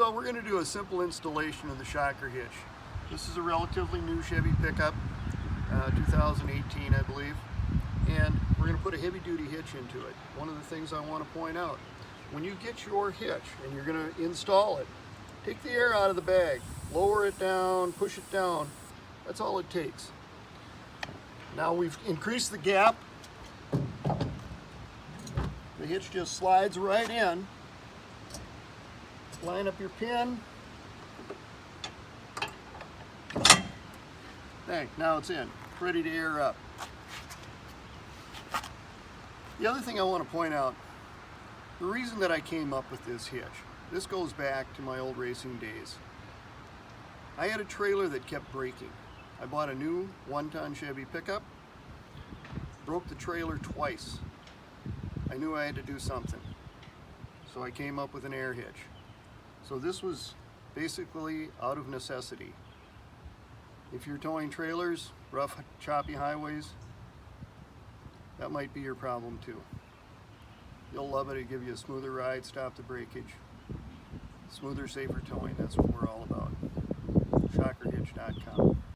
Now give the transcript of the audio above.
So we're going to do a simple installation of the Shocker Hitch. This is a relatively new Chevy pickup, 2018 I believe, and we're going to put a heavy duty hitch into it. One of the things I want to point out, when you get your hitch and you're going to install it, take the air out of the bag, lower it down, push it down. That's all it takes. Now we've increased the gap. The hitch just slides right in. Line up your pin. Now it's in, ready to air up. The other thing I want to point out, the reason that I came up with this hitch, this goes back to my old racing days. I had a trailer that kept breaking. I bought a new 1-ton Chevy pickup, broke the trailer twice. I knew I had to do something, so I came up with an air hitch. So this was basically out of necessity. If you're towing trailers, rough, choppy highways, that might be your problem too. You'll love it. It'll give you a smoother ride, stop the breakage. Smoother, safer towing, that's what we're all about. ShockerHitch.com.